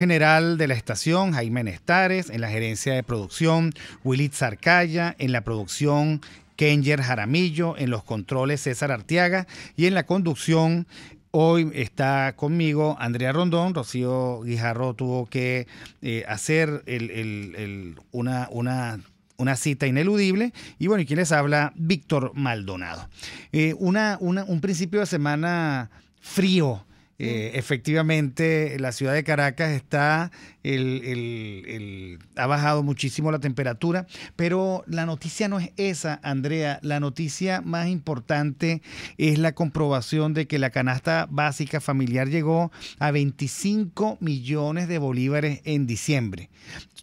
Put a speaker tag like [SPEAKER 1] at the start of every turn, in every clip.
[SPEAKER 1] General de la estación, Jaime Nestares; en la gerencia de producción, Willy Zarcaya; en la producción, Kenger Jaramillo; en los controles, César Arteaga; y en la conducción, hoy está conmigo Andrea Rondón. Rocío Guijarro tuvo que hacer una cita ineludible. Y bueno, ¿y quién les habla? Víctor Maldonado. Un principio de semana frío. Efectivamente, la ciudad de Caracas ha bajado muchísimo la temperatura, pero la noticia no es esa, Andrea. La noticia más importante es la comprobación de que la canasta básica familiar llegó a 25 millones de bolívares en diciembre.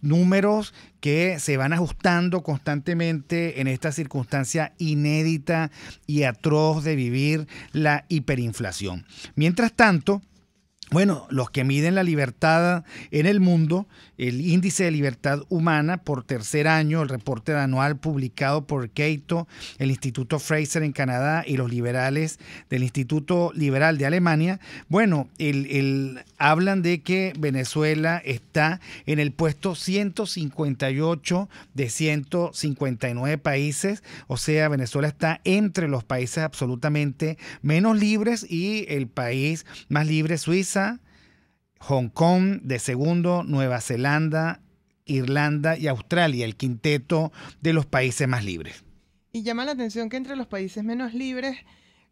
[SPEAKER 1] Números que se van ajustando constantemente en esta circunstancia inédita y atroz de vivir la hiperinflación. Mientras tanto, bueno, los que miden la libertad en el mundo, el índice de libertad humana por tercer año, el reporte anual publicado por Cato, el Instituto Fraser en Canadá y los liberales del Instituto Liberal de Alemania, bueno, hablan de que Venezuela está en el puesto 158 de 159 países, o sea, Venezuela está entre los países absolutamente menos libres y el país más libre, Suiza; Hong Kong de segundo, Nueva Zelanda, Irlanda y Australia, el quinteto de los países más libres.
[SPEAKER 2] Y llama la atención que entre los países menos libres,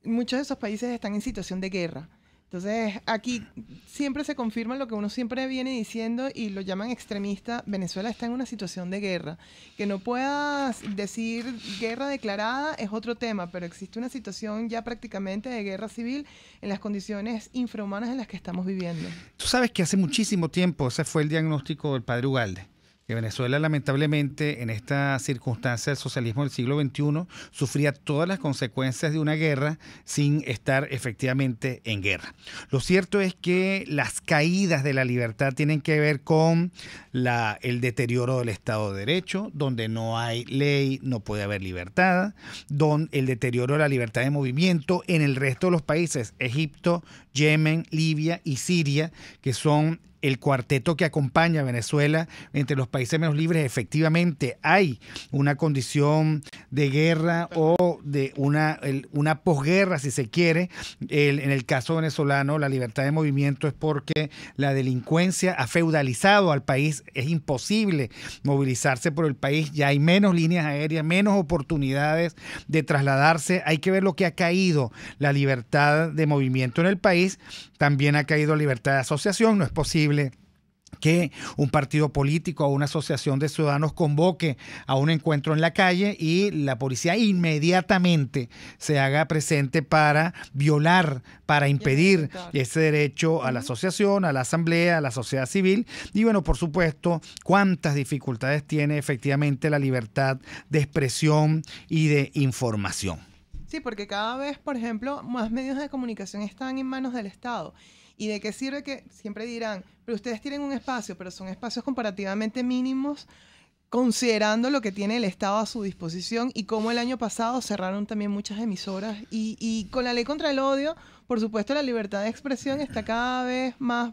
[SPEAKER 2] muchos de esos países están en situación de guerra. Entonces, aquí siempre se confirma lo que uno siempre viene diciendo y lo llaman extremista. Venezuela está en una situación de guerra. Que no puedas decir guerra declarada es otro tema, pero existe una situación ya prácticamente de guerra civil en las condiciones infrahumanas en las que estamos viviendo.
[SPEAKER 1] Tú sabes que hace muchísimo tiempo ese fue el diagnóstico del padre Ugalde, que Venezuela lamentablemente en esta circunstancia del socialismo del siglo XXI sufría todas las consecuencias de una guerra sin estar efectivamente en guerra. Lo cierto es que las caídas de la libertad tienen que ver con el deterioro del Estado de Derecho, donde no hay ley, no puede haber libertad, el deterioro de la libertad de movimiento en el resto de los países, Egipto, Yemen, Libia y Siria, que son el cuarteto que acompaña a Venezuela entre los países menos libres. Efectivamente hay una condición de guerra o de una posguerra, si se quiere. En el caso venezolano, la libertad de movimiento es porque la delincuencia ha feudalizado al país. Es imposible movilizarse por el país. Ya hay menos líneas aéreas, menos oportunidades de trasladarse. Hay que ver lo que ha caído la libertad de movimiento en el país. También ha caído la libertad de asociación. No es posible que un partido político o una asociación de ciudadanos convoque a un encuentro en la calle y la policía inmediatamente se haga presente para violar, para impedir ese derecho a la asociación, a la asamblea, a la sociedad civil. Y bueno, por supuesto, cuántas dificultades tiene efectivamente la libertad de expresión y de información.
[SPEAKER 2] Sí, porque cada vez, por ejemplo, más medios de comunicación están en manos del Estado. ¿Y de qué sirve que siempre dirán, pero ustedes tienen un espacio, pero son espacios comparativamente mínimos, considerando lo que tiene el Estado a su disposición y cómo el año pasado cerraron también muchas emisoras? Y con la ley contra el odio, por supuesto, la libertad de expresión está cada vez más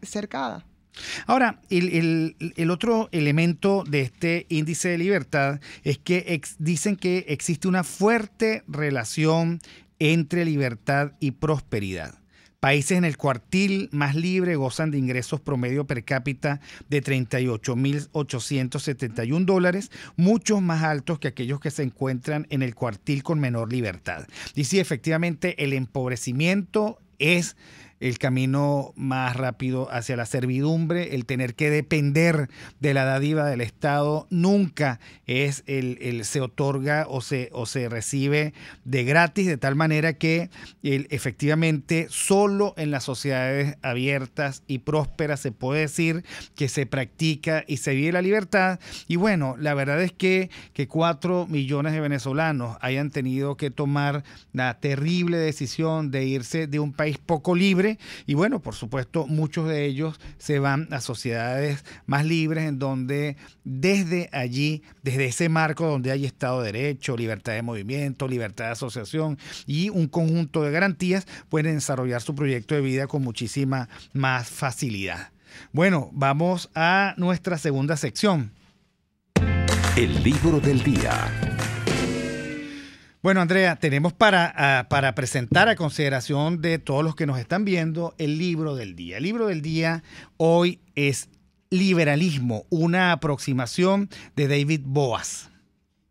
[SPEAKER 2] cercada.
[SPEAKER 1] Ahora, el otro elemento de este índice de libertad es que dicen que existe una fuerte relación entre libertad y prosperidad. Países en el cuartil más libre gozan de ingresos promedio per cápita de $38,871, muchos más altos que aquellos que se encuentran en el cuartil con menor libertad. Y sí, efectivamente, el empobrecimiento es el camino más rápido hacia la servidumbre. El tener que depender de la dádiva del Estado nunca se otorga o se recibe de gratis, de tal manera que efectivamente solo en las sociedades abiertas y prósperas se puede decir que se practica y se vive la libertad. Y bueno, la verdad es que 4 millones de venezolanos hayan tenido que tomar la terrible decisión de irse de un país poco libre libre y bueno, por supuesto, muchos de ellos se van a sociedades más libres en donde desde allí, desde ese marco donde hay Estado de Derecho, libertad de movimiento, libertad de asociación y un conjunto de garantías, pueden desarrollar su proyecto de vida con muchísima más facilidad. Bueno, vamos a nuestra segunda sección.
[SPEAKER 3] El libro del día.
[SPEAKER 1] Bueno, Andrea, tenemos para presentar a consideración de todos los que nos están viendo el libro del día. El libro del día hoy es Liberalismo, una aproximación de David Boas.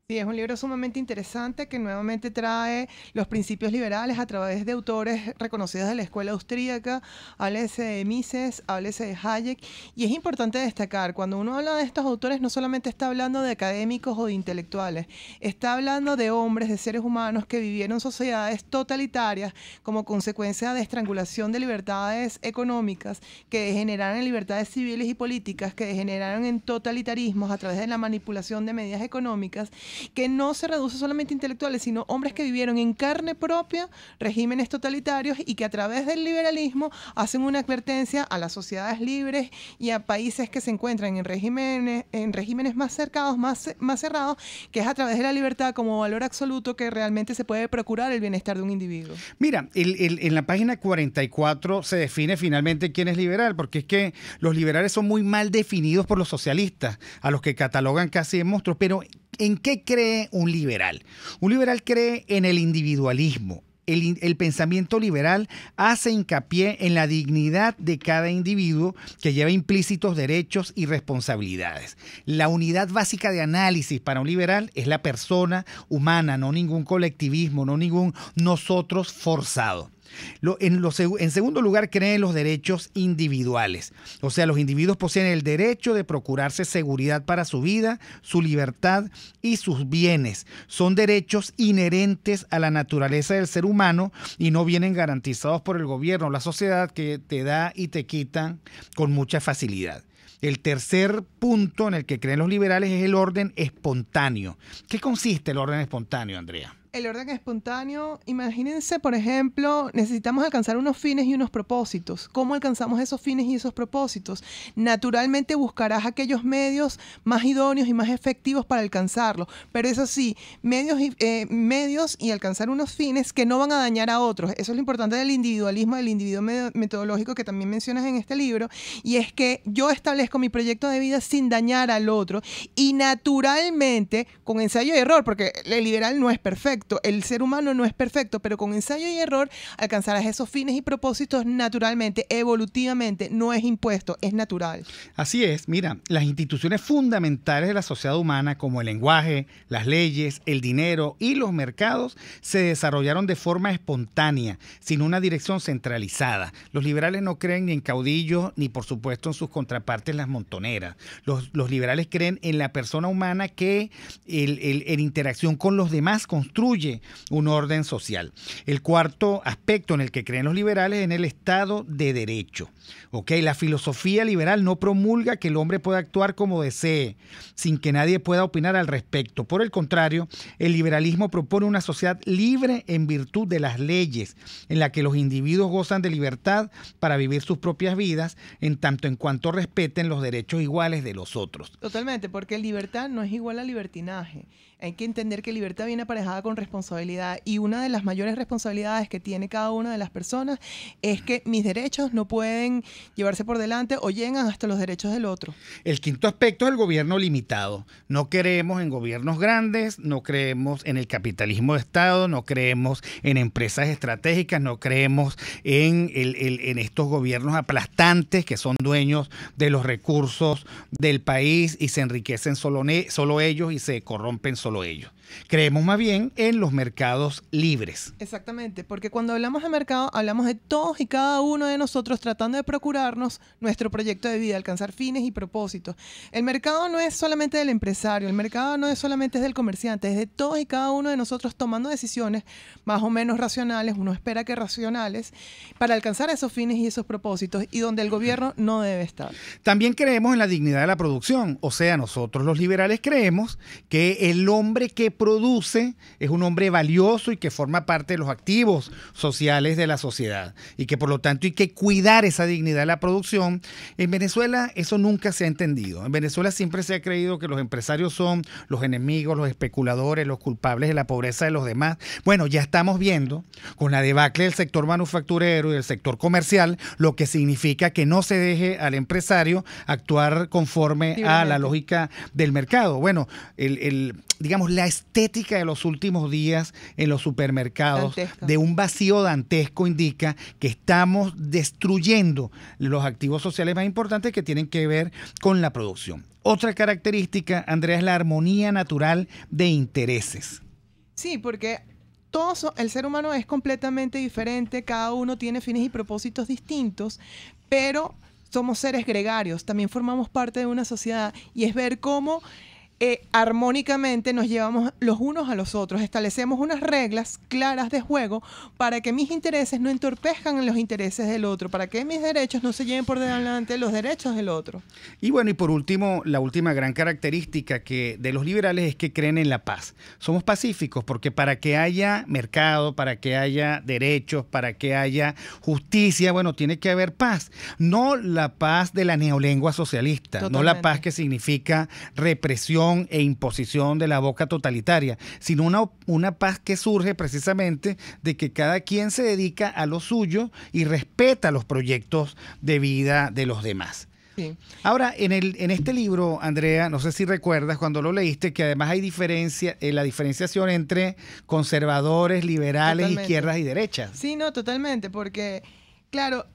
[SPEAKER 2] Sí, es un libro sumamente interesante que nuevamente trae los principios liberales a través de autores reconocidos de la escuela austríaca. Háblese de Mises, háblese de Hayek. Y es importante destacar, cuando uno habla de estos autores, no solamente está hablando de académicos o de intelectuales, está hablando de hombres, de seres humanos que vivieron sociedades totalitarias como consecuencia de estrangulación de libertades económicas, que degeneraron en libertades civiles y políticas, que degeneraron en totalitarismos a través de la manipulación de medidas económicas, que no se reduce solamente a intelectuales, sino hombres que vivieron en carne propia regímenes totalitarios y que a través del liberalismo hacen una advertencia a las sociedades libres y a países que se encuentran en regímenes más cercados, más cerrados, que es a través de la libertad como valor absoluto que realmente se puede procurar el bienestar de un individuo.
[SPEAKER 1] Mira, en la página 44 se define finalmente quién es liberal, porque es que los liberales son muy mal definidos por los socialistas, a los que catalogan casi de monstruos, pero ¿en qué cree un liberal? Un liberal cree en el individualismo. El pensamiento liberal hace hincapié en la dignidad de cada individuo que lleva implícitos derechos y responsabilidades. La unidad básica de análisis para un liberal es la persona humana, no ningún colectivismo, no ningún nosotros forzado. En segundo lugar, creen en los derechos individuales. O sea, los individuos poseen el derecho de procurarse seguridad para su vida, su libertad y sus bienes. Son derechos inherentes a la naturaleza del ser humano y no vienen garantizados por el gobierno o la sociedad, que te da y te quitan con mucha facilidad. El tercer punto en el que creen los liberales es el orden espontáneo. ¿Qué consiste el orden espontáneo, Andrea?
[SPEAKER 2] El orden espontáneo, imagínense, por ejemplo, necesitamos alcanzar unos fines y unos propósitos. ¿Cómo alcanzamos esos fines y esos propósitos? Naturalmente buscarás aquellos medios más idóneos y más efectivos para alcanzarlo. Pero eso sí, medios y alcanzar unos fines que no van a dañar a otros. Eso es lo importante del individualismo, del individuo metodológico que también mencionas en este libro. Y es que yo establezco mi proyecto de vida sin dañar al otro. Y naturalmente, con ensayo y error, porque el liberal no es perfecto. El ser humano no es perfecto, pero con ensayo y error alcanzarás esos fines y propósitos naturalmente, evolutivamente, no es impuesto, es natural.
[SPEAKER 1] Así es, mira, las instituciones fundamentales de la sociedad humana, como el lenguaje, las leyes, el dinero y los mercados, se desarrollaron de forma espontánea, sin una dirección centralizada. Los liberales no creen ni en caudillos, ni por supuesto en sus contrapartes las montoneras. Los liberales creen en la persona humana que en interacción con los demás construye un orden social. El cuarto aspecto en el que creen los liberales es en el Estado de Derecho. La filosofía liberal no promulga que el hombre pueda actuar como desee, sin que nadie pueda opinar al respecto. Por el contrario, el liberalismo propone una sociedad libre en virtud de las leyes, en la que los individuos gozan de libertad para vivir sus propias vidas, en tanto en cuanto respeten los derechos iguales de los otros.
[SPEAKER 2] Totalmente, porque libertad no es igual a libertinaje. Hay que entender que libertad viene aparejada con responsabilidad, y una de las mayores responsabilidades que tiene cada una de las personas es que mis derechos no pueden llevarse por delante o llegan hasta los derechos del otro.
[SPEAKER 1] El quinto aspecto es el gobierno limitado. No creemos en gobiernos grandes, no creemos en el capitalismo de Estado, no creemos en empresas estratégicas, no creemos en estos gobiernos aplastantes que son dueños de los recursos del país y se enriquecen solo ellos y se corrompen solo ellos. Creemos más bien en los mercados libres.
[SPEAKER 2] Exactamente, porque cuando hablamos de mercado, hablamos de todos y cada uno de nosotros tratando de procurarnos nuestro proyecto de vida, alcanzar fines y propósitos. El mercado no es solamente del empresario, el mercado no es solamente del comerciante, es de todos y cada uno de nosotros tomando decisiones más o menos racionales, uno espera que racionales, para alcanzar esos fines y esos propósitos, y donde el gobierno no debe estar.
[SPEAKER 1] También creemos en la dignidad de la producción, o sea, nosotros los liberales creemos que el hombre que produce es un hombre valioso y que forma parte de los activos sociales de la sociedad y que por lo tanto hay que cuidar esa dignidad de la producción. En Venezuela eso nunca se ha entendido. En Venezuela siempre se ha creído que los empresarios son los enemigos, los especuladores, los culpables de la pobreza de los demás. Bueno, ya estamos viendo con la debacle del sector manufacturero y del sector comercial lo que significa que no se deje al empresario actuar conforme a la lógica del mercado. Bueno, digamos, la estética de los últimos días en los supermercados de un vacío dantesco indica que estamos destruyendo los activos sociales más importantes que tienen que ver con la producción. Otra característica, Andrea, es la armonía natural de intereses.
[SPEAKER 2] Sí, porque el ser humano es completamente diferente, cada uno tiene fines y propósitos distintos, pero somos seres gregarios, también formamos parte de una sociedad y es ver cómo armónicamente nos llevamos los unos a los otros, establecemos unas reglas claras de juego para que mis intereses no entorpezcan los intereses del otro, para que mis derechos no se lleven por delante los derechos del otro.
[SPEAKER 1] Y bueno, y por último, la última gran característica de los liberales es que creen en la paz. Somos pacíficos porque para que haya mercado, para que haya derechos, para que haya justicia, bueno, tiene que haber paz. No la paz de la neolengua socialista, totalmente. No la paz que significa represión e imposición de la boca totalitaria, sino una paz que surge precisamente de que cada quien se dedica a lo suyo y respeta los proyectos de vida de los demás. Sí. Ahora, en este libro, Andrea, no sé si recuerdas cuando lo leíste, que además hay la diferenciación entre conservadores, liberales, totalmente. Izquierdas y derechas.
[SPEAKER 2] Sí, no, totalmente, porque, claro,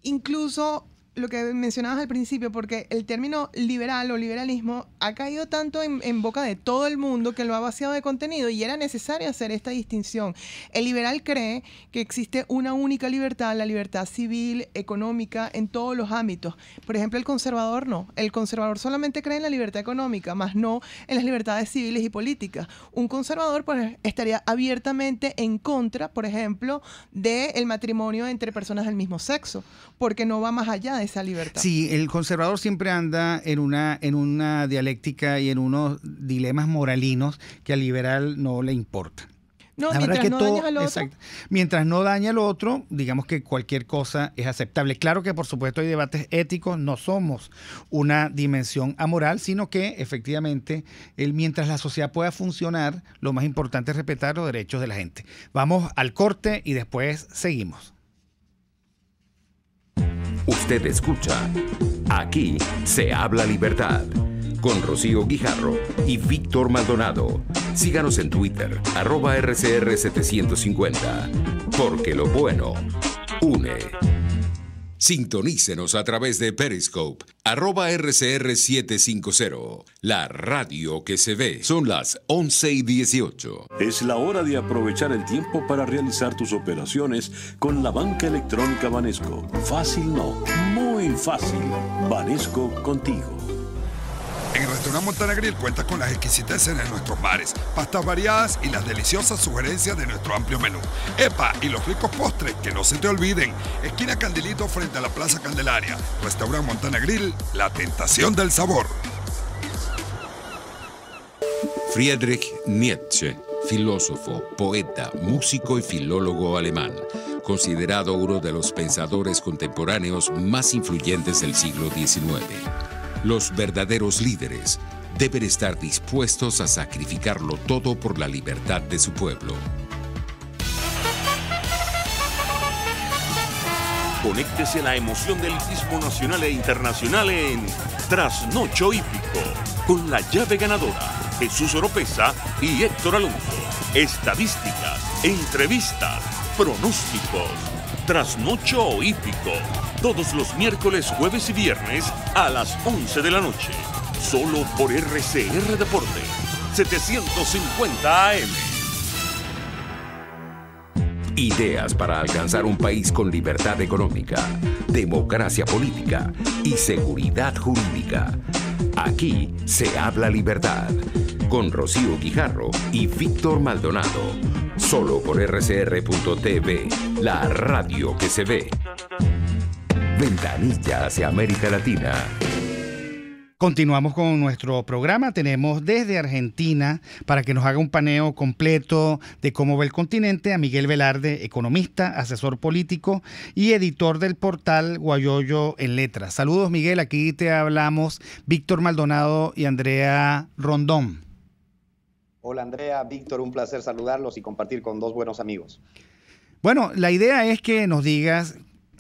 [SPEAKER 2] incluso lo que mencionabas al principio, porque el término liberal o liberalismo ha caído tanto en boca de todo el mundo que lo ha vaciado de contenido y era necesario hacer esta distinción. El liberal cree que existe una única libertad, la libertad civil, económica, en todos los ámbitos. Por ejemplo, el conservador no. El conservador solamente cree en la libertad económica, más no en las libertades civiles y políticas. Un conservador pues, estaría abiertamente en contra, por ejemplo, del matrimonio entre personas del mismo sexo, porque no va más allá de esa libertad.
[SPEAKER 1] Sí, el conservador siempre anda en una dialéctica y en unos dilemas moralinos que al liberal no le importa.
[SPEAKER 2] No, mientras no daña al otro.
[SPEAKER 1] Exacto. Mientras no daña al otro, digamos que cualquier cosa es aceptable. Claro que por supuesto hay debates éticos, no somos una dimensión amoral, sino que efectivamente mientras la sociedad pueda funcionar, lo más importante es respetar los derechos de la gente. Vamos al corte y después seguimos.
[SPEAKER 3] Usted escucha Aquí se habla libertad con Rocío Guijarro y Víctor Maldonado. Síganos en Twitter, @RCR750, porque lo bueno une. Sintonícenos a través de Periscope, @RCR750, la radio que se ve. Son las 11:18.
[SPEAKER 4] Es la hora de aprovechar el tiempo para realizar tus operaciones con la banca electrónica Banesco. Fácil no, muy fácil. Banesco contigo.
[SPEAKER 5] En el restaurante Montana Grill cuentas con las exquisiteces de nuestros bares, pastas variadas y las deliciosas sugerencias de nuestro amplio menú. ¡Epa! Y los ricos postres, que no se te olviden. Esquina Candilito frente a la Plaza Candelaria. Restaurante Montana Grill, la tentación del sabor.
[SPEAKER 3] Friedrich Nietzsche, filósofo, poeta, músico y filólogo alemán, considerado uno de los pensadores contemporáneos más influyentes del siglo XIX. Los verdaderos líderes deben estar dispuestos a sacrificarlo todo por la libertad de su pueblo.
[SPEAKER 4] Conéctese a la emoción del hippismo nacional e internacional en Trasnocho Hípico, con la llave ganadora, Jesús Oropesa y Héctor Alonso. Estadísticas, entrevistas, pronósticos. Trasnocho Hípico, todos los miércoles, jueves y viernes a las 11 de la noche. Solo por RCR Deporte, 750 AM.
[SPEAKER 3] Ideas para alcanzar un país con libertad económica, democracia política y seguridad jurídica. Aquí se habla libertad. Con Rocío Guijarro y Víctor Maldonado. Solo por RCR.tv, la radio que se ve. Ventanilla hacia América Latina.
[SPEAKER 1] Continuamos con nuestro programa. Tenemos desde Argentina, para que nos haga un paneo completo de cómo ve el continente, a Miguel Velarde, economista, asesor político y editor del portal Guayoyo en Letras. Saludos, Miguel. Aquí te hablamos Víctor Maldonado y Andrea Rondón.
[SPEAKER 6] Hola, Andrea, Víctor, un placer saludarlos y compartir con dos buenos amigos.
[SPEAKER 1] Bueno, la idea es que nos digas,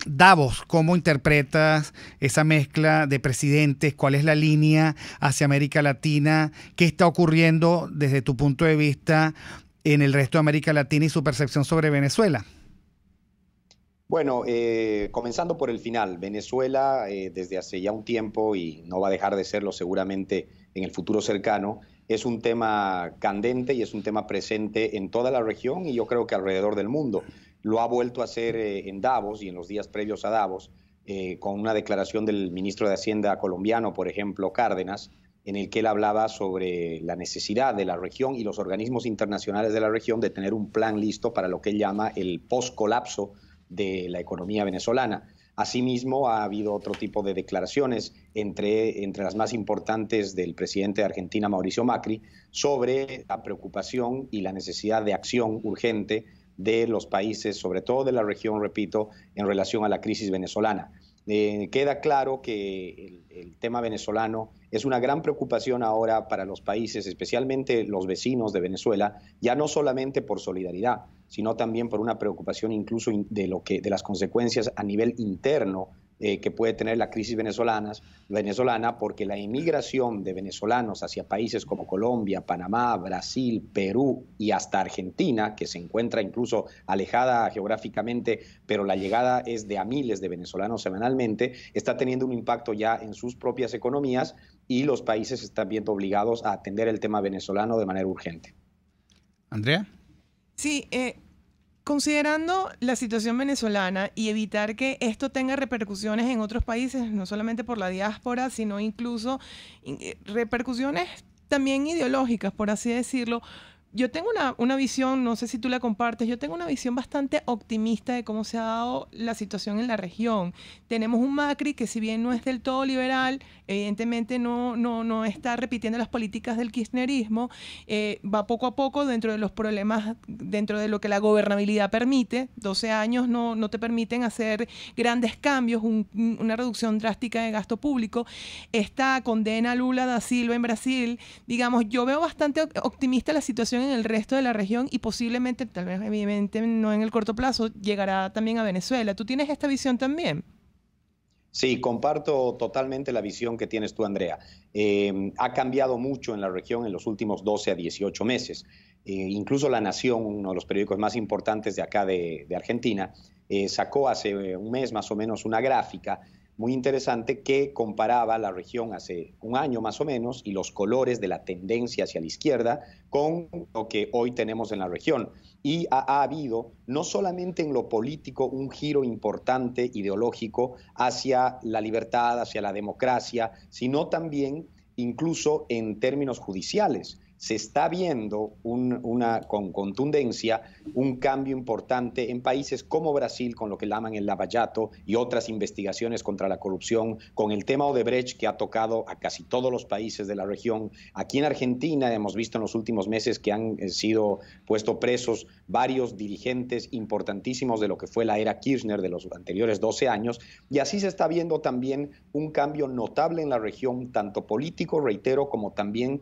[SPEAKER 1] Davos, ¿cómo interpretas esa mezcla de presidentes? ¿Cuál es la línea hacia América Latina? ¿Qué está ocurriendo desde tu punto de vista en el resto de América Latina y su percepción sobre Venezuela?
[SPEAKER 6] Bueno, comenzando por el final, Venezuela desde hace ya un tiempo, y no va a dejar de serlo seguramente en el futuro cercano, es un tema candente y es un tema presente en toda la región y yo creo que alrededor del mundo. Lo ha vuelto a hacer en Davos y en los días previos a Davos, con una declaración del ministro de Hacienda colombiano, por ejemplo, Cárdenas, en el que él hablaba sobre la necesidad de la región y los organismos internacionales de la región de tener un plan listo para lo que él llama el post-colapso de la economía venezolana. Asimismo, ha habido otro tipo de declaraciones, entre las más importantes del presidente de Argentina, Mauricio Macri, sobre la preocupación y la necesidad de acción urgente de los países, sobre todo de la región, repito, en relación a la crisis venezolana. Queda claro que el tema venezolano es una gran preocupación ahora para los países, especialmente los vecinos de Venezuela, ya no solamente por solidaridad, sino también por una preocupación incluso de las consecuencias a nivel interno que puede tener la crisis venezolana, porque la inmigración de venezolanos hacia países como Colombia, Panamá, Brasil, Perú y hasta Argentina, que se encuentra incluso alejada geográficamente, pero la llegada es de a miles de venezolanos semanalmente, está teniendo un impacto ya en sus propias economías y los países están viendo obligados a atender el tema venezolano de manera urgente.
[SPEAKER 1] ¿Andrea?
[SPEAKER 2] Sí, considerando la situación venezolana y evitar que esto tenga repercusiones en otros países, no solamente por la diáspora, sino incluso repercusiones también ideológicas, por así decirlo, yo tengo una visión, no sé si tú la compartes, yo tengo una visión bastante optimista de cómo se ha dado la situación en la región. Tenemos un Macri que, si bien no es del todo liberal, evidentemente no está repitiendo las políticas del kirchnerismo, va poco a poco dentro de los problemas, dentro de lo que la gobernabilidad permite. 12 años no te permiten hacer grandes cambios, una reducción drástica de gasto público. Esta condena a Lula da Silva en Brasil, digamos, yo veo bastante optimista la situación en el resto de la región y posiblemente, tal vez evidentemente no en el corto plazo, llegará también a Venezuela. ¿Tú tienes esta visión también?
[SPEAKER 6] Sí, comparto totalmente la visión que tienes tú, Andrea. Ha cambiado mucho en la región en los últimos 12 a 18 meses. Incluso La Nación, uno de los periódicos más importantes de acá de Argentina, sacó hace un mes más o menos una gráfica muy interesante que comparaba la región hace un año más o menos y los colores de la tendencia hacia la izquierda con lo que hoy tenemos en la región. Y ha habido, no solamente en lo político, un giro importante ideológico hacia la libertad, hacia la democracia, sino también incluso en términos judiciales. Se está viendo con contundencia un cambio importante en países como Brasil, con lo que llaman el lavallato y otras investigaciones contra la corrupción, con el tema Odebrecht, que ha tocado a casi todos los países de la región. Aquí en Argentina hemos visto en los últimos meses que han sido puestos presos varios dirigentes importantísimos de lo que fue la era Kirchner de los anteriores 12 años, y así se está viendo también un cambio notable en la región, tanto político, reitero, como también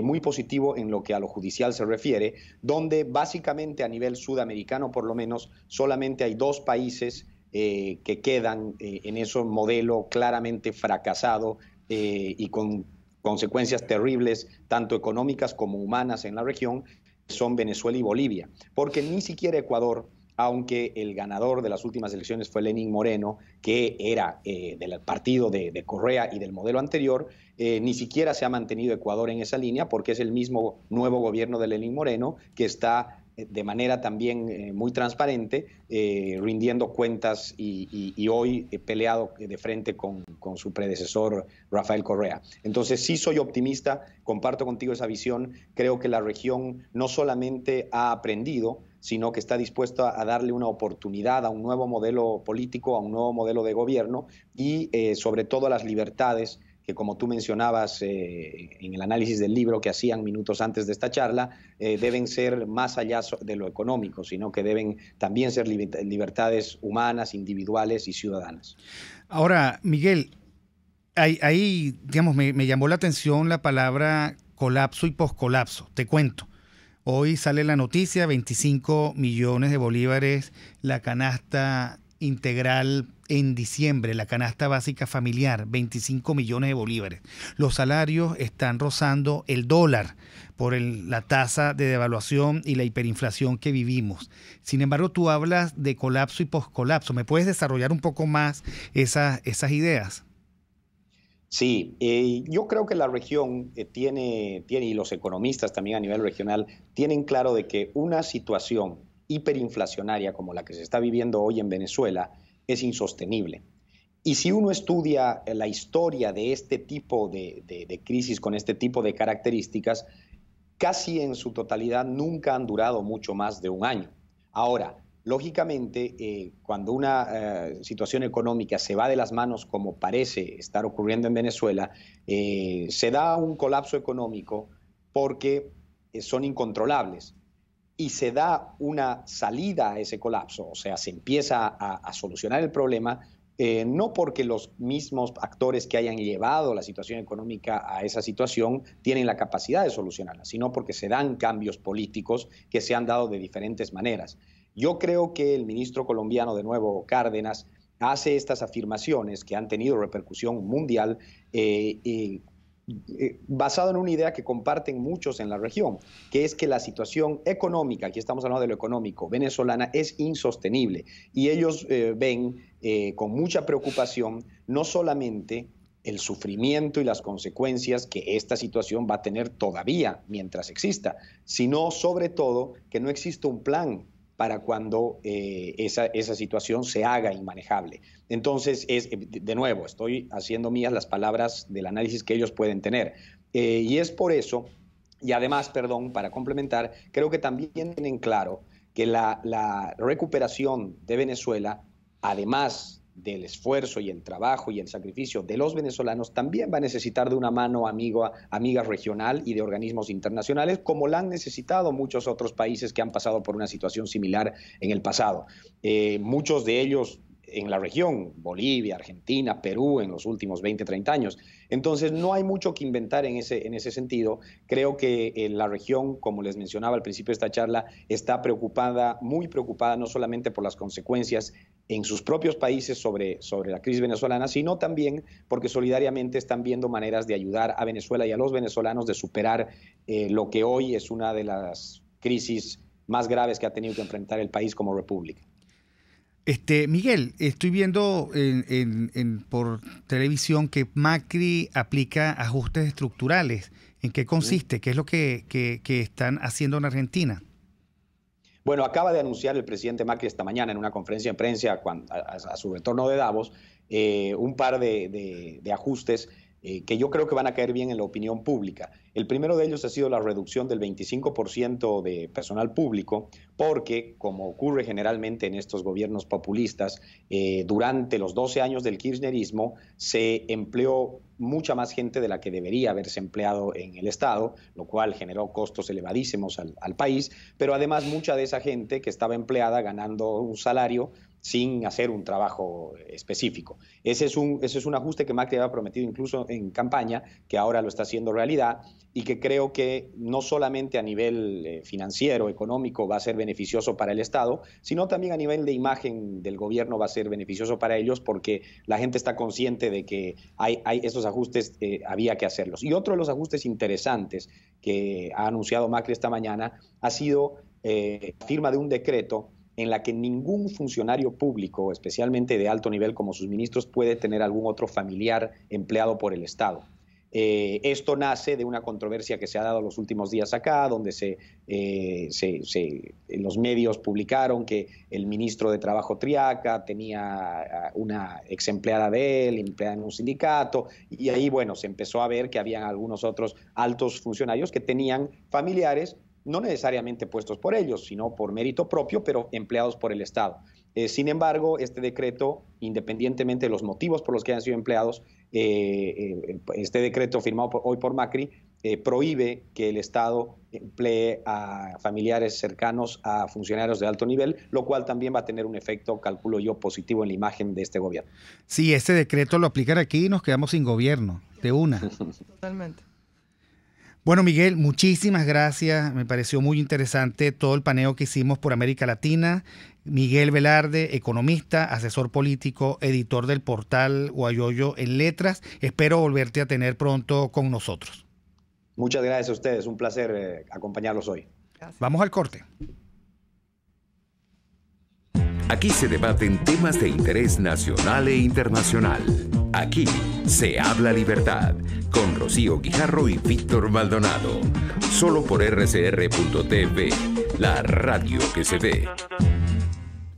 [SPEAKER 6] muy positivo en lo que a lo judicial se refiere, donde básicamente a nivel sudamericano por lo menos solamente hay dos países que quedan en ese modelo claramente fracasado y con consecuencias terribles, tanto económicas como humanas en la región, son Venezuela y Bolivia, porque ni siquiera Ecuador, aunque el ganador de las últimas elecciones fue Lenín Moreno, que era del partido de Correa y del modelo anterior, ni siquiera se ha mantenido Ecuador en esa línea, porque es el mismo nuevo gobierno de Lenín Moreno que está de manera también muy transparente, rindiendo cuentas y hoy peleado de frente con su predecesor Rafael Correa. Entonces sí soy optimista, comparto contigo esa visión, creo que la región no solamente ha aprendido, sino que está dispuesta a darle una oportunidad a un nuevo modelo político, a un nuevo modelo de gobierno y sobre todo a las libertades que como tú mencionabas en el análisis del libro que hacían minutos antes de esta charla, deben ser más allá de lo económico, sino que deben también ser libertades humanas, individuales y ciudadanas.
[SPEAKER 1] Ahora, Miguel, ahí digamos, me llamó la atención la palabra colapso y poscolapso. Te cuento. Hoy sale la noticia, 25 millones de bolívares, la canasta integral en diciembre, la canasta básica familiar, 25 millones de bolívares. Los salarios están rozando el dólar por la tasa de devaluación y la hiperinflación que vivimos. Sin embargo, tú hablas de colapso y poscolapso. ¿Me puedes desarrollar un poco más esas ideas?
[SPEAKER 6] Sí, yo creo que la región tiene, y los economistas también a nivel regional, tienen claro de que una situación hiperinflacionaria como la que se está viviendo hoy en Venezuela es insostenible. Y si uno estudia la historia de este tipo de crisis con este tipo de características, casi en su totalidad nunca han durado mucho más de un año. Ahora, lógicamente, cuando una situación económica se va de las manos, como parece estar ocurriendo en Venezuela, se da un colapso económico porque son incontrolables. Y se da una salida a ese colapso, o sea, se empieza a solucionar el problema, no porque los mismos actores que hayan llevado la situación económica a esa situación tienen la capacidad de solucionarla, sino porque se dan cambios políticos que se han dado de diferentes maneras. Yo creo que el ministro colombiano, de nuevo, Cárdenas, hace estas afirmaciones que han tenido repercusión mundial basado en una idea que comparten muchos en la región, que es que la situación económica, aquí estamos hablando de lo económico, venezolana, es insostenible. Y ellos ven con mucha preocupación no solamente el sufrimiento y las consecuencias que esta situación va a tener todavía mientras exista, sino sobre todo que no existe un plan para cuando esa situación se haga inmanejable. Entonces, de nuevo, estoy haciendo mías las palabras del análisis que ellos pueden tener. Y es por eso, y además, perdón, para complementar, creo que también tienen claro que la recuperación de Venezuela, además del esfuerzo y el trabajo y el sacrificio de los venezolanos, también va a necesitar de una mano amiga regional y de organismos internacionales, como la han necesitado muchos otros países que han pasado por una situación similar en el pasado. Muchos de ellos en la región, Bolivia, Argentina, Perú, en los últimos 20, 30 años. Entonces, no hay mucho que inventar en ese sentido. Creo que la región, como les mencionaba al principio de esta charla, está preocupada, muy preocupada, no solamente por las consecuencias en sus propios países sobre la crisis venezolana, sino también porque solidariamente están viendo maneras de ayudar a Venezuela y a los venezolanos de superar lo que hoy es una de las crisis más graves que ha tenido que enfrentar el país como república.
[SPEAKER 1] Miguel, estoy viendo por televisión que Macri aplica ajustes estructurales. ¿En qué consiste? ¿Qué es lo que están haciendo en Argentina?
[SPEAKER 6] Bueno, acaba de anunciar el presidente Macri esta mañana en una conferencia de prensa a su retorno de Davos un par de ajustes que yo creo que van a caer bien en la opinión pública. El primero de ellos ha sido la reducción del 25% de personal público, porque, como ocurre generalmente en estos gobiernos populistas, durante los 12 años del kirchnerismo se empleó mucha más gente de la que debería haberse empleado en el Estado, lo cual generó costos elevadísimos al país, pero además mucha de esa gente que estaba empleada ganando un salario sin hacer un trabajo específico. Ese es un ajuste que Macri había prometido incluso en campaña, que ahora lo está haciendo realidad y que creo que no solamente a nivel financiero, económico, va a ser beneficioso para el Estado, sino también a nivel de imagen del gobierno va a ser beneficioso para ellos, porque la gente está consciente de que hay estos ajustes, había que hacerlos. Y otro de los ajustes interesantes que ha anunciado Macri esta mañana ha sido la firma de un decreto en la que ningún funcionario público, especialmente de alto nivel como sus ministros, puede tener algún otro familiar empleado por el Estado. Esto nace de una controversia que se ha dado los últimos días acá, donde los medios publicaron que el ministro de Trabajo Triaca tenía una ex empleada de él, empleada en un sindicato, y ahí, bueno, se empezó a ver que habían algunos otros altos funcionarios que tenían familiares no necesariamente puestos por ellos, sino por mérito propio, pero empleados por el Estado. Sin embargo, este decreto, independientemente de los motivos por los que hayan sido empleados, este decreto firmado hoy por Macri prohíbe que el Estado emplee a familiares cercanos a funcionarios de alto nivel, lo cual también va a tener un efecto, calculo yo, positivo en la imagen de este gobierno.
[SPEAKER 1] Si este decreto lo aplican aquí, nos quedamos sin gobierno, de una.
[SPEAKER 2] Totalmente.
[SPEAKER 1] Bueno, Miguel, muchísimas gracias. Me pareció muy interesante todo el paneo que hicimos por América Latina. Miguel Velarde, economista, asesor político, editor del portal Guayoyo en Letras. Espero volverte a tener pronto con nosotros.
[SPEAKER 6] Muchas gracias a ustedes. Un placer acompañarlos hoy.
[SPEAKER 2] Gracias.
[SPEAKER 1] Vamos al corte.
[SPEAKER 3] Aquí se debaten temas de interés nacional e internacional. Aquí se habla libertad, con Rocío Guijarro y Víctor Maldonado. Solo por rcr.tv, la radio que se ve.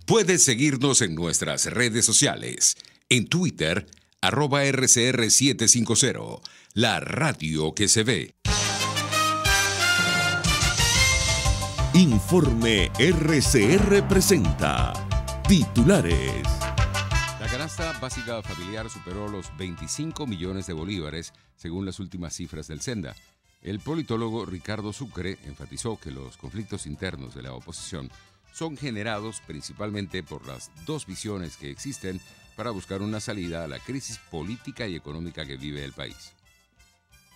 [SPEAKER 3] Puedes seguirnos en nuestras redes sociales. En Twitter, @RCR750, la radio que se ve.
[SPEAKER 4] Informe RCR presenta titulares.
[SPEAKER 3] La canasta básica familiar superó los 25 millones de bolívares, según las últimas cifras del Senda. El politólogo Ricardo Sucre enfatizó que los conflictos internos de la oposición son generados principalmente por las dos visiones que existen para buscar una salida a la crisis política y económica que vive el país.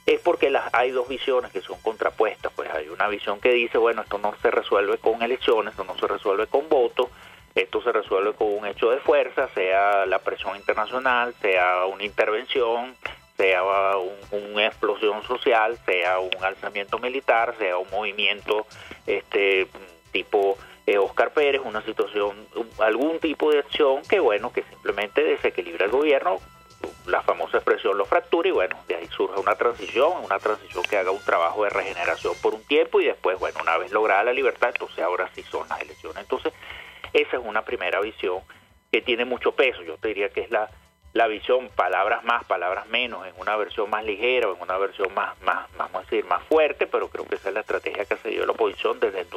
[SPEAKER 7] Es porque hay dos visiones que son contrapuestas. Pues hay una visión que dice, bueno, esto no se resuelve con elecciones, esto no se resuelve con votos, esto se resuelve con un hecho de fuerza, sea la presión internacional, sea una intervención, sea una explosión social, sea un alzamiento militar, sea un movimiento tipo Óscar Pérez, una situación, algún tipo de acción que simplemente desequilibra el gobierno. La famosa expresión lo fractura y de ahí surge una transición que haga un trabajo de regeneración por un tiempo y después, una vez lograda la libertad, entonces ahora sí son las elecciones. Entonces, esa es una primera visión que tiene mucho peso. Yo te diría que es la visión, palabras más, palabras menos, en una versión más ligera, en una versión más, vamos a decir, más fuerte, pero creo que esa es la estrategia que ha seguido la oposición desde el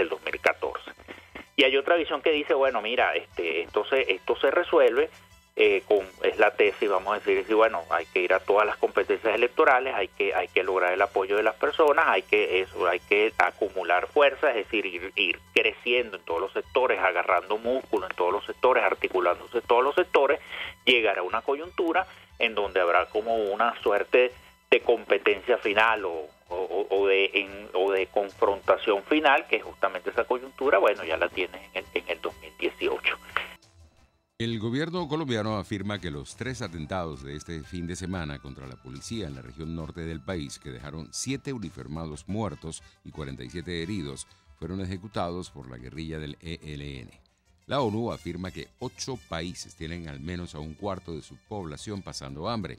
[SPEAKER 7] 2014. Y hay otra visión que dice, entonces esto se resuelve es la tesis, vamos a decir, hay que ir a todas las competencias electorales, hay que lograr el apoyo de las personas, hay que acumular fuerza, es decir, ir creciendo en todos los sectores, agarrando músculo en todos los sectores, articulándose en todos los sectores, llegar a una coyuntura en donde habrá como una suerte de competencia final o de confrontación final, que justamente esa coyuntura, ya la tiene en el 2018.
[SPEAKER 3] El gobierno colombiano afirma que los 3 atentados de este fin de semana contra la policía en la región norte del país, que dejaron 7 uniformados muertos y 47 heridos, fueron ejecutados por la guerrilla del ELN. La ONU afirma que 8 países tienen al menos a un cuarto de su población pasando hambre.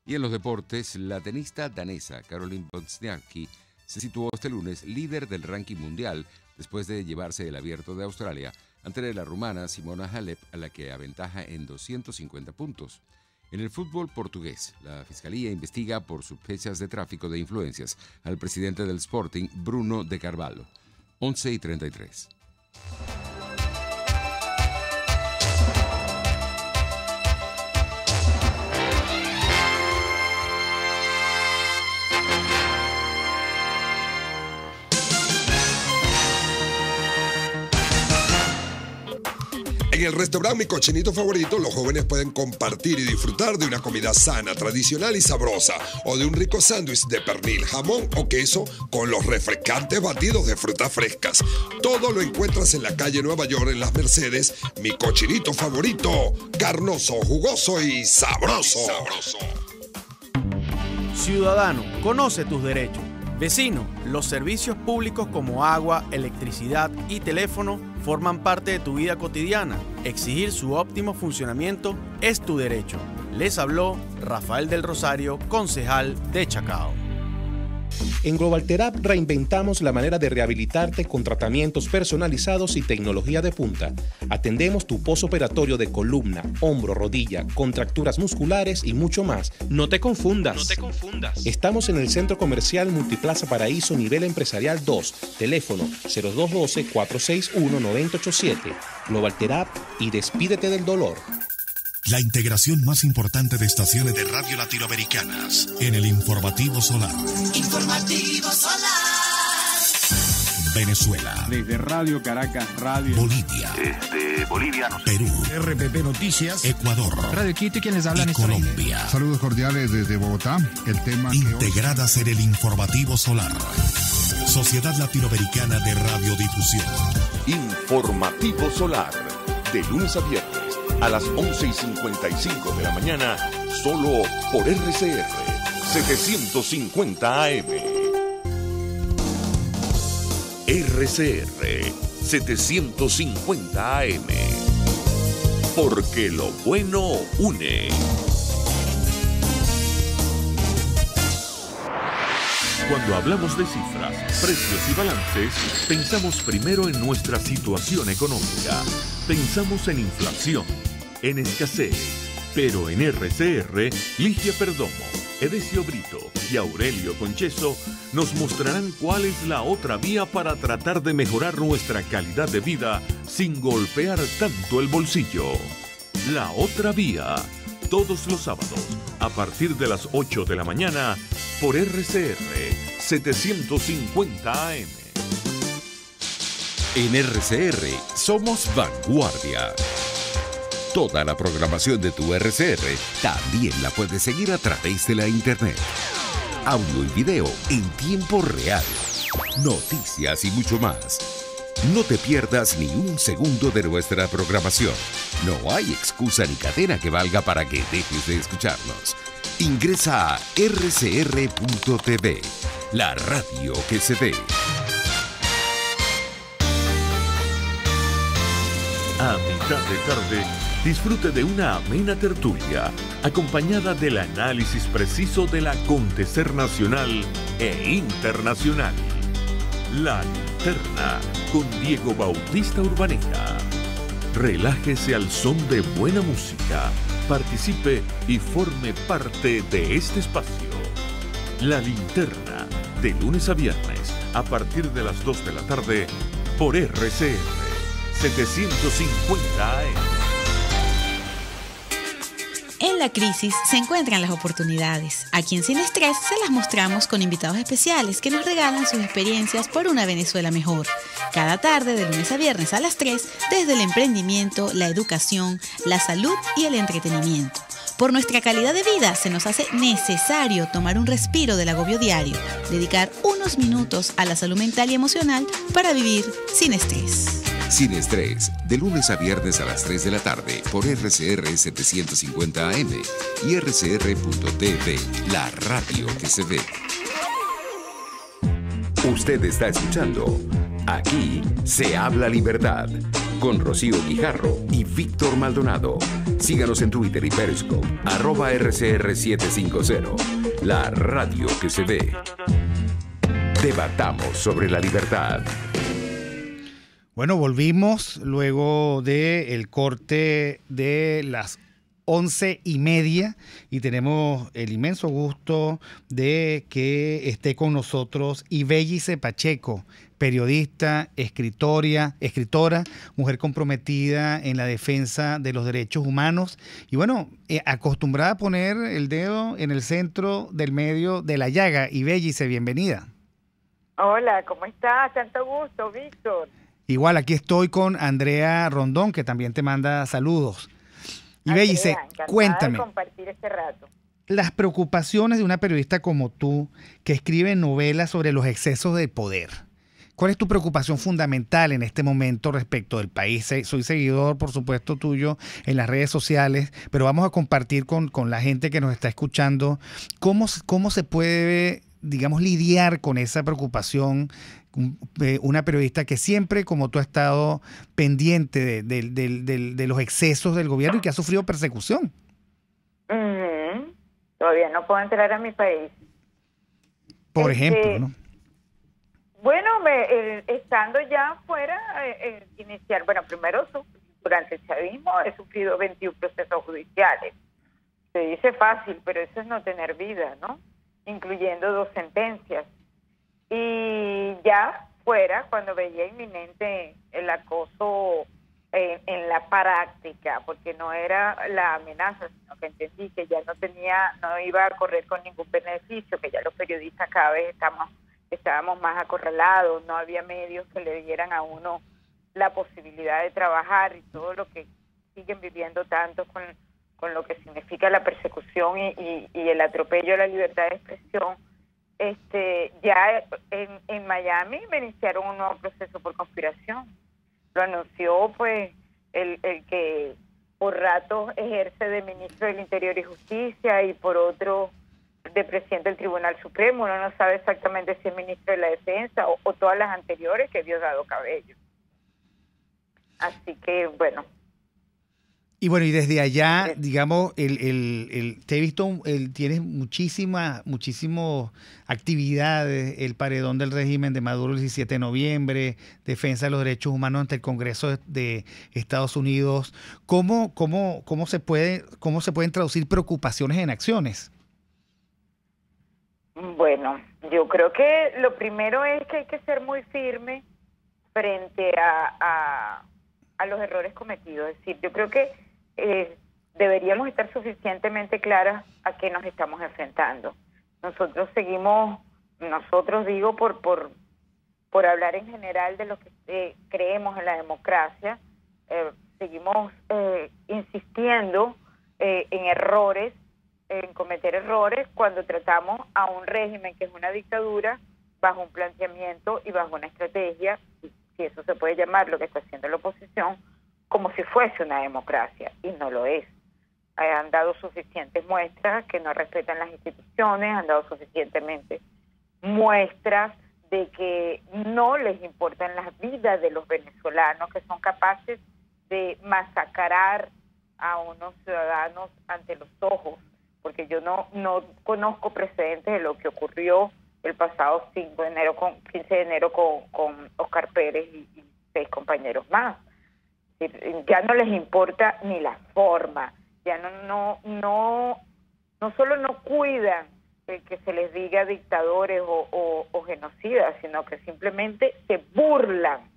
[SPEAKER 3] Y en los deportes, la tenista danesa Caroline Wozniacki se situó este lunes líder del ranking mundial después de llevarse el Abierto de Australia ante la rumana Simona Halep, a la que aventaja en 250 puntos. En el fútbol portugués, la Fiscalía investiga por sospechas de tráfico de influencias al presidente del Sporting, Bruno de Carvalho. 11:33.
[SPEAKER 5] En el restaurante Mi Cochinito Favorito, los jóvenes pueden compartir y disfrutar de una comida sana, tradicional y sabrosa, o de un rico sándwich de pernil, jamón o queso con los refrescantes batidos de frutas frescas. Todo lo encuentras en la calle Nueva York, en Las Mercedes. Mi Cochinito Favorito, carnoso, jugoso y sabroso.
[SPEAKER 8] Ciudadano, conoce tus derechos. Vecino, los servicios públicos como agua, electricidad y teléfono forman parte de tu vida cotidiana. Exigir su óptimo funcionamiento es tu derecho. Les habló Rafael del Rosario, concejal de Chacao.
[SPEAKER 9] En Globalterap reinventamos la manera de rehabilitarte con tratamientos personalizados y tecnología de punta. Atendemos tu posoperatorio de columna, hombro, rodilla, contracturas musculares y mucho más. No te confundas. Estamos en el Centro Comercial Multiplaza Paraíso, nivel empresarial 2. Teléfono 0212-461-9087. Globalterap y despídete del dolor.
[SPEAKER 10] La integración más importante de estaciones de radio latinoamericanas en el Informativo Solar.
[SPEAKER 11] Informativo Solar.
[SPEAKER 10] Venezuela.
[SPEAKER 12] Desde Radio Caracas, Radio
[SPEAKER 10] Bolivia.
[SPEAKER 12] Desde Bolivia,
[SPEAKER 10] Perú.
[SPEAKER 13] RPP Noticias.
[SPEAKER 10] Ecuador.
[SPEAKER 13] Radio Quito y quienes hablan
[SPEAKER 10] y Colombia.
[SPEAKER 14] Saludos cordiales desde Bogotá. El tema
[SPEAKER 10] integradas en el Informativo Solar. Sociedad Latinoamericana de Radiodifusión.
[SPEAKER 4] Informativo Solar. De lunes a viernes a las 11:55 de la mañana, solo por RCR 750 AM. RCR 750 AM. Porque lo bueno une. Cuando hablamos de cifras, precios y balances, pensamos primero en nuestra situación económica. Pensamos en inflación, en escasez. Pero en RCR, Ligia Perdomo, Edesio Brito y Aurelio Concheso nos mostrarán cuál es la otra vía para tratar de mejorar nuestra calidad de vida sin golpear tanto el bolsillo. La otra vía, todos los sábados, a partir de las 8 de la mañana, por RCR 750 AM.
[SPEAKER 3] En RCR somos vanguardia. Toda la programación de tu RCR también la puedes seguir a través de la internet. Audio y video en tiempo real. Noticias y mucho más. No te pierdas ni un segundo de nuestra programación. No hay excusa ni cadena que valga para que dejes de escucharnos. Ingresa a rcr.tv, la radio que se ve.
[SPEAKER 4] A mitad de tarde, disfrute de una amena tertulia, acompañada del análisis preciso del acontecer nacional e internacional. La Linterna, con Diego Bautista Urbaneta. Relájese al son de buena música, participe y forme parte de este espacio. La Linterna, de lunes a viernes, a partir de las 2 de la tarde, por RCR 750 AM.
[SPEAKER 15] En la crisis se encuentran las oportunidades. Aquí en Sin Estrés se las mostramos con invitados especiales que nos regalan sus experiencias por una Venezuela mejor. Cada tarde, de lunes a viernes a las 3, desde el emprendimiento, la educación, la salud y el entretenimiento. Por nuestra calidad de vida se nos hace necesario tomar un respiro del agobio diario, dedicar unos minutos a la salud mental y emocional para vivir sin estrés.
[SPEAKER 3] Sin Estrés, de lunes a viernes a las 3 de la tarde por RCR 750 AM y rcr.tv, la radio que se ve. Usted está escuchando Aquí se habla libertad con Rocío Guijarro y Víctor Maldonado. Síganos en Twitter y Periscope, @RCR750, la radio que se ve. Debatamos sobre la libertad.
[SPEAKER 1] Bueno, volvimos luego del corte de las 11:30 y tenemos el inmenso gusto de que esté con nosotros Ibellice Pacheco, periodista, escritora, mujer comprometida en la defensa de los derechos humanos y bueno, acostumbrada a poner el dedo en el centro del medio de la llaga. Ibellice, bienvenida.
[SPEAKER 16] Hola, ¿cómo estás? Tanto gusto, Víctor.
[SPEAKER 1] Igual, aquí estoy con Andrea Rondón, que también te manda saludos. Ibellice, cuéntame,
[SPEAKER 16] de compartir este rato.
[SPEAKER 1] Las preocupaciones de una periodista como tú, que escribe novelas sobre los excesos de poder. ¿Cuál es tu preocupación fundamental en este momento respecto del país? Soy seguidor, por supuesto, tuyo en las redes sociales, pero vamos a compartir con la gente que nos está escuchando cómo se puede, digamos, lidiar con esa preocupación. Una periodista que siempre, como tú, ha estado pendiente de los excesos del gobierno y que ha sufrido persecución.
[SPEAKER 16] Todavía no puedo entrar a mi país.
[SPEAKER 1] Por ejemplo, ¿no?
[SPEAKER 16] Bueno, estando ya afuera, iniciar, bueno, primero durante el chavismo he sufrido 21 procesos judiciales. Se dice fácil, pero eso es no tener vida, ¿no? Incluyendo 2 sentencias. Y ya fuera, cuando veía inminente el acoso en la práctica, porque no era la amenaza, sino que entendí que ya no iba a correr con ningún beneficio, que ya los periodistas cada vez estábamos más acorralados, no había medios que le dieran a uno la posibilidad de trabajar y todo lo que siguen viviendo tanto con lo que significa la persecución y el atropello a la libertad de expresión. Ya en Miami me iniciaron un nuevo proceso por conspiración. Lo anunció pues el que por ratos ejerce de ministro del Interior y Justicia y por otro de presidente del Tribunal Supremo. Uno no sabe exactamente si es ministro de la Defensa o todas las anteriores que Diosdado Cabello. Así que bueno.
[SPEAKER 1] Y bueno, y desde allá, digamos, te he visto, tienes muchísimas actividades, el paredón del régimen de Maduro el 17 de noviembre, defensa de los derechos humanos ante el Congreso de Estados Unidos. ¿Cómo se pueden traducir preocupaciones en acciones?
[SPEAKER 16] Bueno, yo creo que lo primero es que hay que ser muy firme frente a los errores cometidos. Es decir, yo creo que deberíamos estar suficientemente claras a qué nos estamos enfrentando. Nosotros digo por hablar en general de lo que creemos en la democracia, seguimos insistiendo en errores, en cometer errores cuando tratamos a un régimen que es una dictadura bajo un planteamiento y bajo una estrategia, si eso se puede llamar lo que está haciendo la oposición, como si fuese una democracia, y no lo es. Han dado suficientes muestras que no respetan las instituciones, han dado suficientemente muestras de que no les importan las vidas de los venezolanos, que son capaces de masacrar a unos ciudadanos ante los ojos, porque yo no conozco precedentes de lo que ocurrió el pasado 15 de enero con Oscar Pérez y 6 compañeros más. Ya no les importa ni la forma, ya no solo no cuidan que se les diga dictadores o genocidas, sino que simplemente se burlan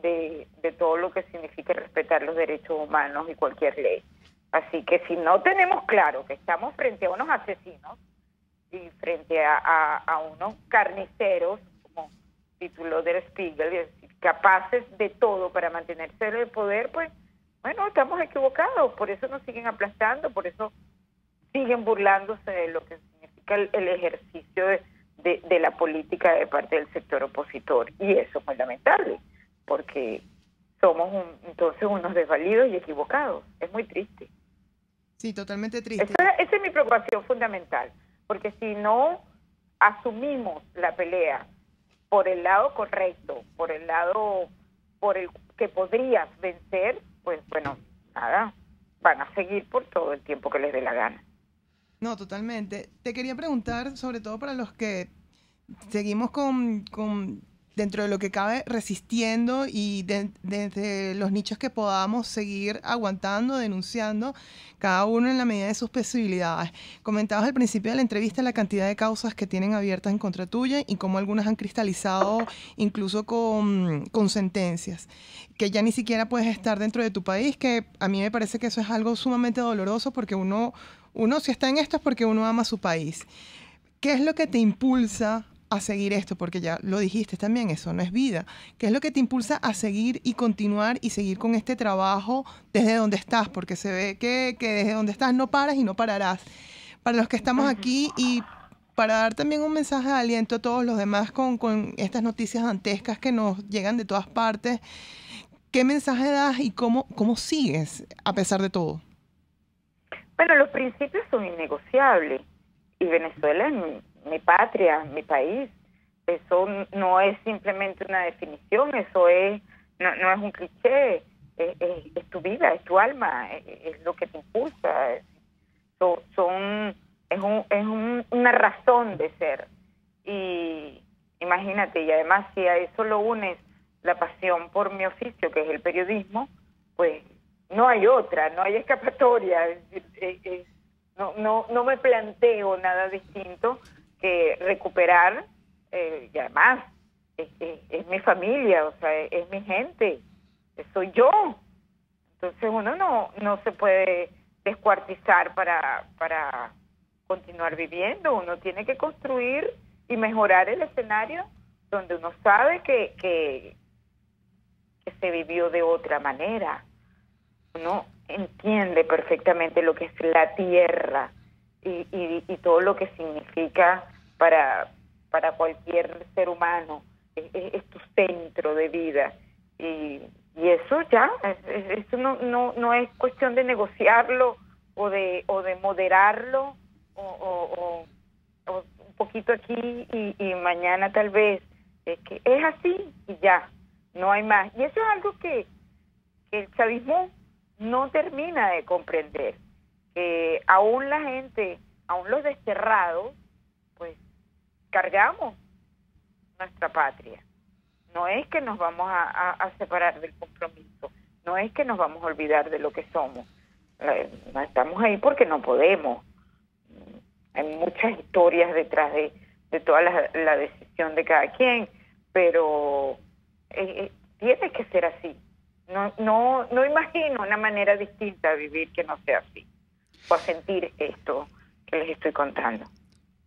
[SPEAKER 16] de todo lo que significa respetar los derechos humanos y cualquier ley. Así que si no tenemos claro que estamos frente a unos asesinos y frente a unos carniceros, como tituló Der Spiegel, capaces de todo para mantenerse en el poder, pues, bueno, estamos equivocados. Por eso nos siguen aplastando, por eso siguen burlándose de lo que significa el ejercicio de la política de parte del sector opositor. Y eso es muy lamentable, porque somos entonces unos desvalidos y equivocados. Es muy triste.
[SPEAKER 2] Sí, totalmente triste.
[SPEAKER 16] Esa es mi preocupación fundamental, porque si no asumimos la pelea por el lado correcto, por el que podrías vencer, pues bueno, nada, van a seguir por todo el tiempo que les dé la gana.
[SPEAKER 2] No, totalmente. Te quería preguntar, sobre todo para los que seguimos con dentro de lo que cabe resistiendo y desde los nichos que podamos seguir aguantando, denunciando, cada uno en la medida de sus posibilidades. Comentabas al principio de la entrevista la cantidad de causas que tienen abiertas en contra tuya y cómo algunas han cristalizado incluso con sentencias, que ya ni siquiera puedes estar dentro de tu país, que a mí me parece que eso es algo sumamente doloroso, porque uno si está en esto es porque uno ama su país. ¿Qué es lo que te impulsa a seguir esto? Porque ya lo dijiste también, eso no es vida. ¿Qué es lo que te impulsa a seguir y continuar y seguir con este trabajo desde donde estás? Porque se ve que desde donde estás no paras y no pararás. Para los que estamos aquí y para dar también un mensaje de aliento a todos los demás con estas noticias dantescas que nos llegan de todas partes, ¿qué mensaje das y cómo sigues a pesar de todo?
[SPEAKER 16] Bueno, los principios son innegociables y Venezuela es mi patria, mi país. Eso no es simplemente una definición, eso no es un cliché, es tu vida, es tu alma, es lo que te impulsa, es una razón de ser. Y imagínate, y además si a eso lo unes la pasión por mi oficio, que es el periodismo, pues no hay otra, no hay escapatoria. No me planteo nada distinto que recuperar, y además es mi familia, o sea, es mi gente, soy yo. Entonces uno no se puede descuartizar para continuar viviendo. Uno tiene que construir y mejorar el escenario donde uno sabe que se vivió de otra manera. Uno entiende perfectamente lo que es la tierra y todo lo que significa para cualquier ser humano. Es tu centro de vida. Y eso ya, eso no es cuestión de negociarlo o de moderarlo o un poquito aquí y mañana tal vez. Es que es así y ya, no hay más. Y eso es algo que el chavismo no termina de comprender, que aún la gente, aún los desterrados, pues cargamos nuestra patria. No es que nos vamos a separar del compromiso, no es que nos vamos a olvidar de lo que somos. No estamos ahí porque no podemos. Hay muchas historias detrás de toda la decisión de cada quien, pero tiene que ser así. No imagino una manera distinta de vivir que no sea así, o a sentir esto que les estoy contando.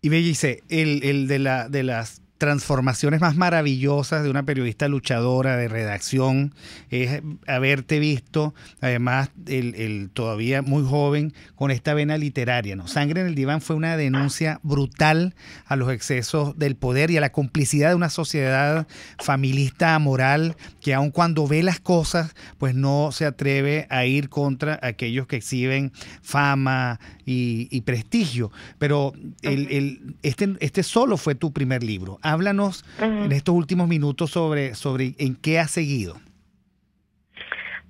[SPEAKER 1] Y Bellice, el de las transformaciones más maravillosas de una periodista luchadora de redacción es haberte visto, además, el todavía muy joven, con esta vena literaria, ¿no? Sangre en el diván fue una denuncia brutal a los excesos del poder y a la complicidad de una sociedad familista amoral que aun cuando ve las cosas, pues no se atreve a ir contra aquellos que exhiben fama y prestigio. Pero este solo fue tu primer libro. Háblanos en estos últimos minutos sobre en qué has seguido.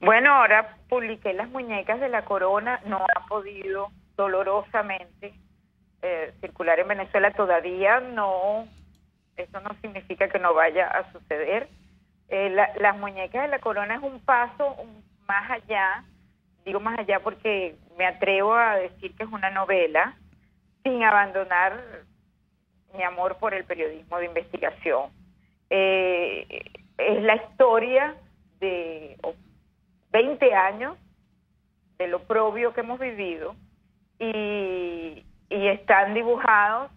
[SPEAKER 16] Bueno, ahora publiqué Las muñecas de la corona. No ha podido dolorosamente circular en Venezuela todavía. No, eso no significa que no vaya a suceder. Las muñecas de la corona es un paso más allá. Digo más allá porque me atrevo a decir que es una novela sin abandonar mi amor por el periodismo de investigación. Es la historia de 20 años de lo propio que hemos vivido y están dibujados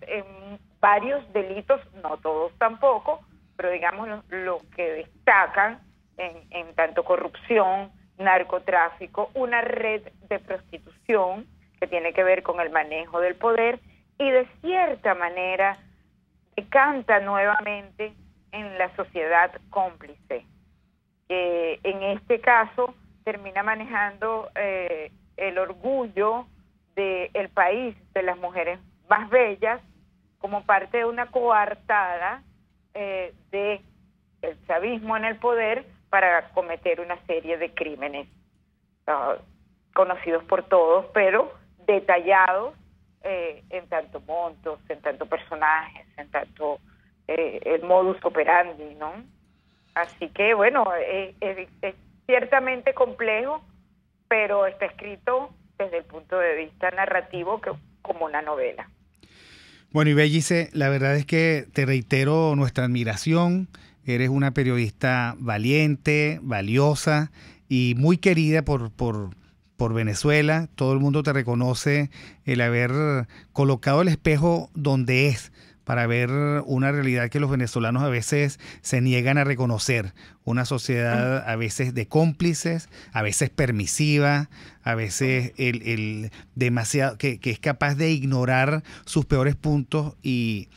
[SPEAKER 16] en varios delitos, no todos tampoco, pero digamos los que destacan en tanto corrupción, narcotráfico, una red de prostitución que tiene que ver con el manejo del poder y de cierta manera decanta nuevamente en la sociedad cómplice, que en este caso termina manejando el orgullo del país, de las mujeres más bellas, como parte de una coartada de el chavismo en el poder para cometer una serie de crímenes conocidos por todos, pero detallados en tanto montos, en tanto personajes, en tanto el modus operandi, ¿no? Así que, bueno, es ciertamente complejo, pero está escrito desde el punto de vista narrativo como una novela.
[SPEAKER 1] Bueno, y Bellice, la verdad es que te reitero nuestra admiración. Eres una periodista valiente, valiosa y muy querida por Venezuela. Todo el mundo te reconoce el haber colocado el espejo donde es, para ver una realidad que los venezolanos a veces se niegan a reconocer. Una sociedad a veces de cómplices, a veces permisiva, a veces demasiado que es capaz de ignorar sus peores puntos y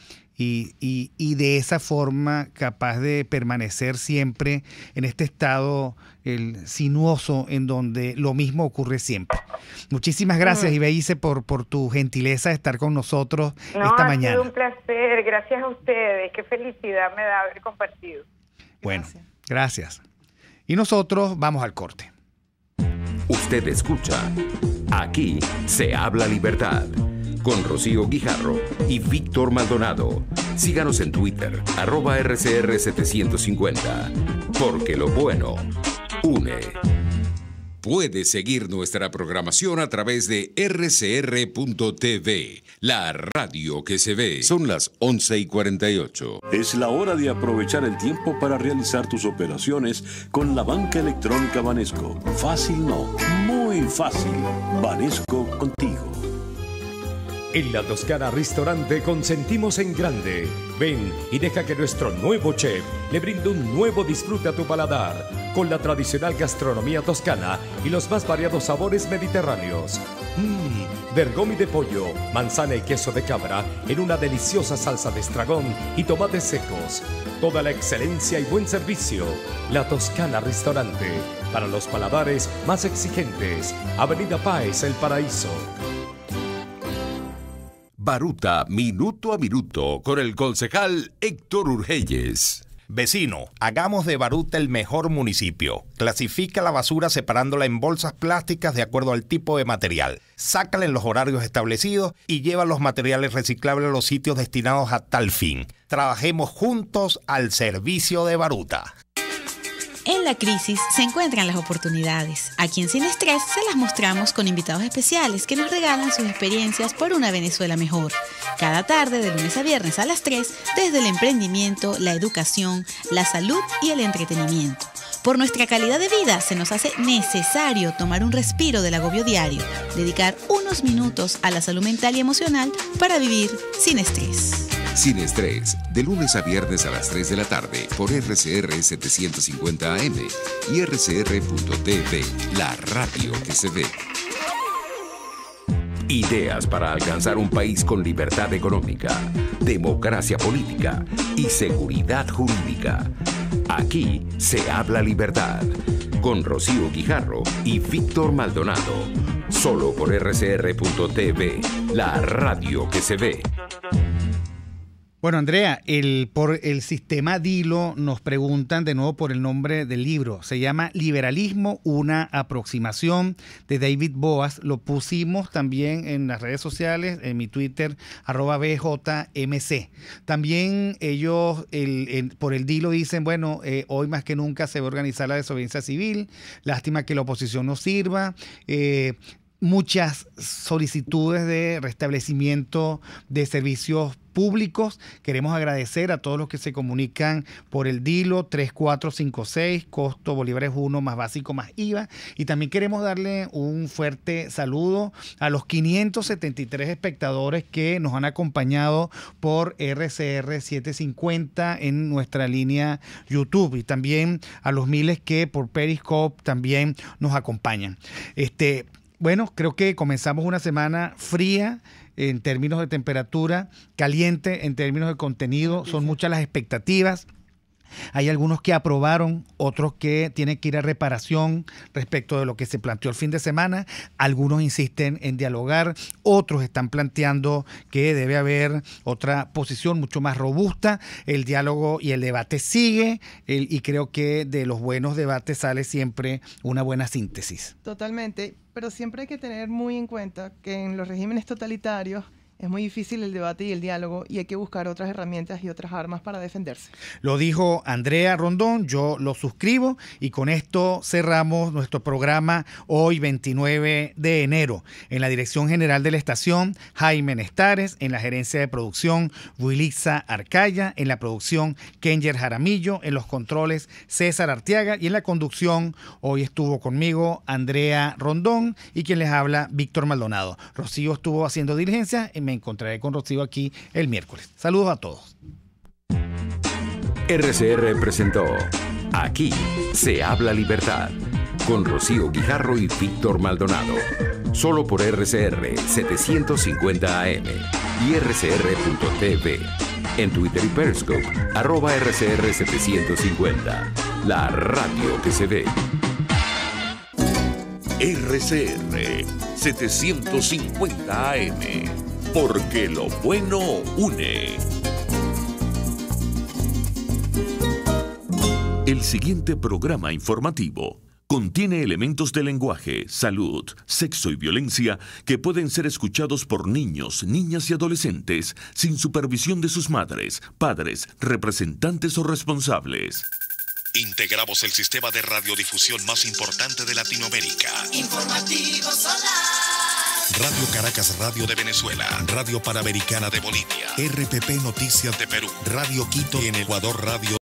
[SPEAKER 1] de esa forma capaz de permanecer siempre en este estado sinuoso en donde lo mismo ocurre siempre. Muchísimas gracias, Ibellice, por tu gentileza de estar con nosotros esta mañana.
[SPEAKER 16] Ha sido un placer, gracias a ustedes, qué felicidad me da haber compartido.
[SPEAKER 1] Bueno, gracias. Y nosotros vamos al corte.
[SPEAKER 3] Usted escucha Aquí se habla libertad, con Rocío Guijarro y Víctor Maldonado, Síganos en Twitter, @RCR750. Porque lo bueno une. Puede seguir nuestra programación a través de rcr.tv, la radio que se ve. Son las 11:48.
[SPEAKER 17] Es la hora de aprovechar el tiempo para realizar tus operaciones con la banca electrónica Banesco. Fácil no, muy fácil. Banesco contigo.
[SPEAKER 18] En La Toscana Restaurante consentimos en grande. Ven y deja que nuestro nuevo chef le brinde un nuevo disfrute a tu paladar, con la tradicional gastronomía toscana y los más variados sabores mediterráneos. Bergomi de pollo, manzana y queso de cabra en una deliciosa salsa de estragón y tomates secos. Toda la excelencia y buen servicio. La Toscana Restaurante, para los paladares más exigentes. Avenida Páez, El Paraíso.
[SPEAKER 3] Baruta, minuto a minuto, con el concejal Héctor Urgelles.
[SPEAKER 19] Vecino, hagamos de Baruta el mejor municipio. Clasifica la basura separándola en bolsas plásticas de acuerdo al tipo de material. Sácala en los horarios establecidos y lleva los materiales reciclables a los sitios destinados a tal fin. Trabajemos juntos al servicio de Baruta.
[SPEAKER 15] En la crisis se encuentran las oportunidades. Aquí en Sin Estrés se las mostramos con invitados especiales que nos regalan sus experiencias por una Venezuela mejor. Cada tarde, de lunes a viernes a las 3, desde el emprendimiento, la educación, la salud y el entretenimiento. Por nuestra calidad de vida se nos hace necesario tomar un respiro del agobio diario, dedicar unos minutos a la salud mental y emocional para vivir sin estrés.
[SPEAKER 3] Sin Estrés, de lunes a viernes a las 3 de la tarde por RCR 750 AM y rcr.tv, la radio que se ve. Ideas para alcanzar un país con libertad económica, democracia política y seguridad jurídica. Aquí se habla libertad, con Rocío Guijarro y Víctor Maldonado. Solo por rcr.tv, la radio que se ve.
[SPEAKER 1] Bueno, Andrea, por el sistema Dilo nos preguntan de nuevo por el nombre del libro. Se llama Liberalismo, una aproximación, de David Boas. Lo pusimos también en las redes sociales, en mi Twitter, @BJMC. También ellos por el Dilo dicen, bueno, hoy más que nunca se va a organizar la desobediencia civil. Lástima que la oposición no sirva. Muchas solicitudes de restablecimiento de servicios públicos. Queremos agradecer a todos los que se comunican por el Dilo 3456, costo bolívares 1 más básico más IVA. Y también queremos darle un fuerte saludo a los 573 espectadores que nos han acompañado por RCR 750 en nuestra línea YouTube, y también a los miles que por Periscope también nos acompañan. Bueno, creo que comenzamos una semana fría en términos de temperatura, caliente en términos de contenido. Son muchas las expectativas. Hay algunos que aprobaron, otros que tienen que ir a reparación respecto de lo que se planteó el fin de semana. Algunos insisten en dialogar, otros están planteando que debe haber otra posición mucho más robusta. El diálogo y el debate sigue, y creo que de los buenos debates sale siempre una buena síntesis.
[SPEAKER 2] Totalmente, pero siempre hay que tener muy en cuenta que en los regímenes totalitarios es muy difícil el debate y el diálogo, y hay que buscar otras herramientas y otras armas para defenderse.
[SPEAKER 1] Lo dijo Andrea Rondón, yo lo suscribo, y con esto cerramos nuestro programa hoy 29 de enero. En la dirección general de la estación, Jaime Nestares; en la gerencia de producción, Wilitza Arcaya; en la producción, Kenger Jaramillo; en los controles, César Arteaga; y en la conducción hoy estuvo conmigo Andrea Rondón y quien les habla, Víctor Maldonado. Rocío estuvo haciendo diligencia y me encontraré con Rocío aquí el miércoles. Saludos a todos.
[SPEAKER 3] RCR presentó Aquí se habla libertad, con Rocío Guijarro y Víctor Maldonado. Solo por RCR 750 AM y rcr.tv. En Twitter y Periscope, @RCR 750. La radio que se ve.
[SPEAKER 4] RCR 750 AM. Porque lo bueno une.
[SPEAKER 3] El siguiente programa informativo
[SPEAKER 4] contiene elementos de lenguaje, salud, sexo y violencia que pueden ser escuchados por niños, niñas y adolescentes sin supervisión de sus madres, padres, representantes o responsables.
[SPEAKER 10] Integramos el sistema de radiodifusión más importante de Latinoamérica.
[SPEAKER 11] Informativo Solar.
[SPEAKER 10] Radio Caracas, Radio de Venezuela, Radio Panamericana de Bolivia, RPP Noticias de Perú, Radio Quito en Ecuador, Radio